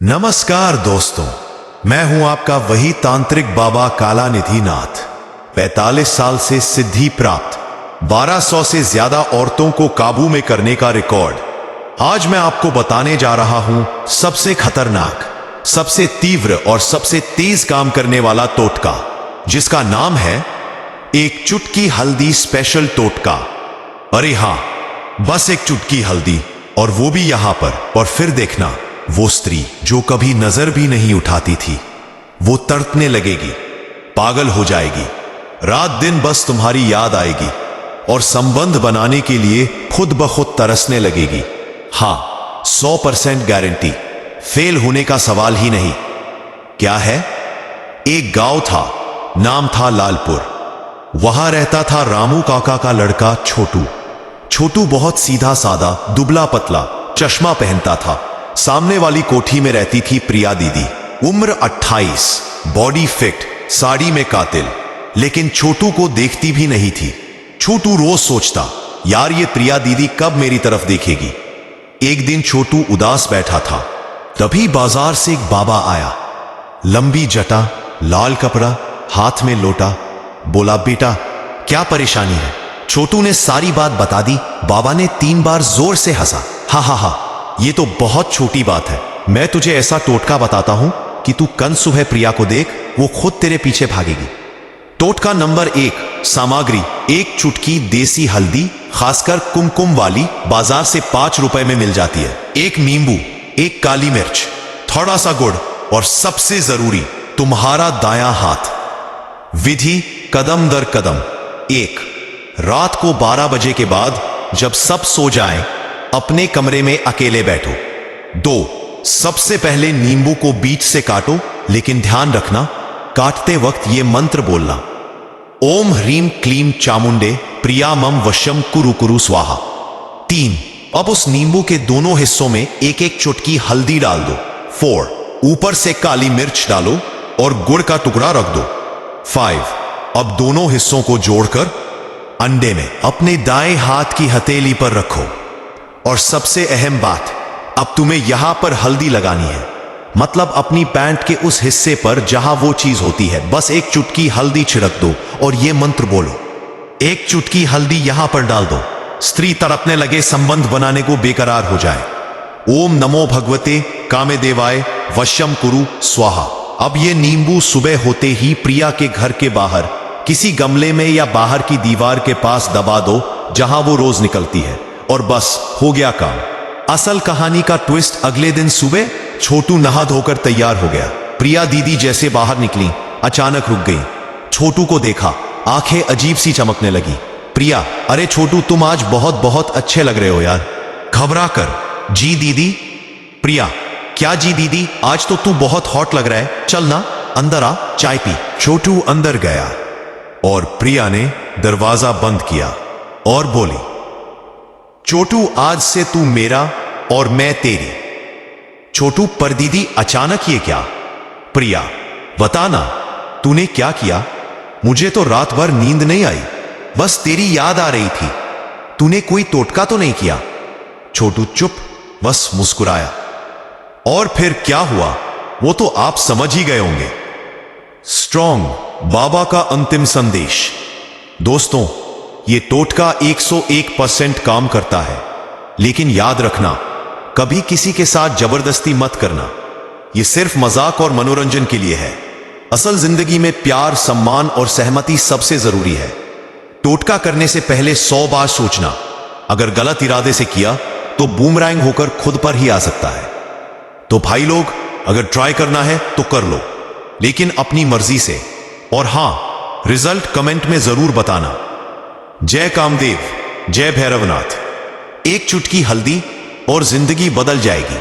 नमस्कार दोस्तों, मैं हूं आपका वही तांत्रिक बाबा कालानिधि नाथ। 45 साल से सिद्धि प्राप्त, 1200 से ज्यादा औरतों को काबू में करने का रिकॉर्ड। आज मैं आपको बताने जा रहा हूं सबसे खतरनाक, सबसे तीव्र और सबसे तेज काम करने वाला टोटका, जिसका नाम है एक चुटकी हल्दी स्पेशल टोटका। अरे हां, बस एक चुटकी हल्दी, और वो भी यहां पर। और फिर देखना, वो स्त्री जो कभी नजर भी नहीं उठाती थी, वो तड़पने लगेगी, पागल हो जाएगी, रात दिन बस तुम्हारी याद आएगी और संबंध बनाने के लिए खुद ब खुद तरसने लगेगी। हां, 100% गारंटी, फेल होने का सवाल ही नहीं। क्या है? एक गांव था, नाम था लालपुर। वहां रहता था रामू काका का लड़का छोटू। छोटू बहुत सीधा साधा, दुबला पतला, चश्मा पहनता था। सामने वाली कोठी में रहती थी प्रिया दीदी, उम्र 28, बॉडी फिट, साड़ी में कातिल, लेकिन छोटू को देखती भी नहीं थी। छोटू रोज सोचता, यार ये प्रिया दीदी कब मेरी तरफ देखेगी। एक दिन छोटू उदास बैठा था, तभी बाजार से एक बाबा आया। लंबी जटा, लाल कपड़ा, हाथ में लोटा। बोला, बेटा क्या परेशानी है? छोटू ने सारी बात बता दी। बाबा ने 3 बार जोर से हंसा। हा हा हा, ये तो बहुत छोटी बात है। मैं तुझे ऐसा टोटका बताता हूं कि तू कल सुबह प्रिया को देख, वो खुद तेरे पीछे भागेगी। टोटका नंबर 1, सामग्री: एक चुटकी देसी हल्दी, खासकर कुमकुम वाली, बाजार से 5 रुपए में मिल जाती है। एक नींबू, एक काली मिर्च, थोड़ा सा गुड़, और सबसे जरूरी, तुम्हारा दायां हाथ। विधि: कदम दर कदम। 1, रात को 12 बजे के बाद, जब सब सो जाएं, अपने कमरे में अकेले बैठो। 2, सबसे पहले नींबू को बीच से काटो, लेकिन ध्यान रखना, काटते वक्त यह मंत्र बोलना: ओम ह्रीम क्लीम चामुंडे प्रिया मम वशम कुरु कुरु स्वाहा। 3, अब उस नींबू के दोनों हिस्सों में एक एक चुटकी हल्दी डाल दो। 4, ऊपर से काली मिर्च डालो और गुड़ का टुकड़ा रख दो। 5, अब दोनों हिस्सों को जोड़कर अंडे में अपने दाएं हाथ की हथेली पर रखो। और सबसे अहम बात, अब तुम्हें यहां पर हल्दी लगानी है, मतलब अपनी पैंट के उस हिस्से पर जहां वो चीज होती है। बस एक चुटकी हल्दी छिड़क दो और ये मंत्र बोलो। एक चुटकी हल्दी यहां पर डाल दो, स्त्री तड़पने लगे, संबंध बनाने को बेकरार हो जाए। ओम नमो भगवते कामेदेवाय वशम कुरु स्वाहा। अब ये नींबू सुबह होते ही प्रिया के घर के बाहर किसी गमले में या बाहर की दीवार के पास दबा दो, जहां वो रोज निकलती है, और बस हो गया काम। असल कहानी का ट्विस्ट: अगले दिन सुबह छोटू नहा धोकर तैयार हो गया। प्रिया दीदी जैसे बाहर निकली, अचानक रुक गई। छोटू को देखा, आंखें अजीब सी चमकने लगी। प्रिया, अरे छोटू, तुम आज बहुत बहुत अच्छे लग रहे हो यार। घबरा कर, जी दीदी। प्रिया, क्या जी दीदी, आज तो तू बहुत हॉट लग रहा है, चल ना अंदर आ, चाय पी। छोटू अंदर गया और प्रिया ने दरवाजा बंद किया और बोली, छोटू, आज से तू मेरा और मैं तेरी। छोटू, पर दीदी अचानक ये क्या? प्रिया, बताना, तूने क्या किया? मुझे तो रात भर नींद नहीं आई, बस तेरी याद आ रही थी। तूने कोई टोटका तो नहीं किया? छोटू चुप, बस मुस्कुराया। और फिर क्या हुआ वो तो आप समझ ही गए होंगे। स्ट्रॉन्ग बाबा का अंतिम संदेश। दोस्तों, ये टोटका 101% काम करता है, लेकिन याद रखना, कभी किसी के साथ जबरदस्ती मत करना। ये सिर्फ मजाक और मनोरंजन के लिए है। असल जिंदगी में प्यार, सम्मान और सहमति सबसे जरूरी है। टोटका करने से पहले 100 बार सोचना। अगर गलत इरादे से किया तो बूमरैंग होकर खुद पर ही आ सकता है। तो भाई लोग, अगर ट्राई करना है तो कर लो, लेकिन अपनी मर्जी से। और हां, रिजल्ट कमेंट में जरूर बताना। जय कामदेव, जय भैरवनाथ। एक चुटकी हल्दी और जिंदगी बदल जाएगी।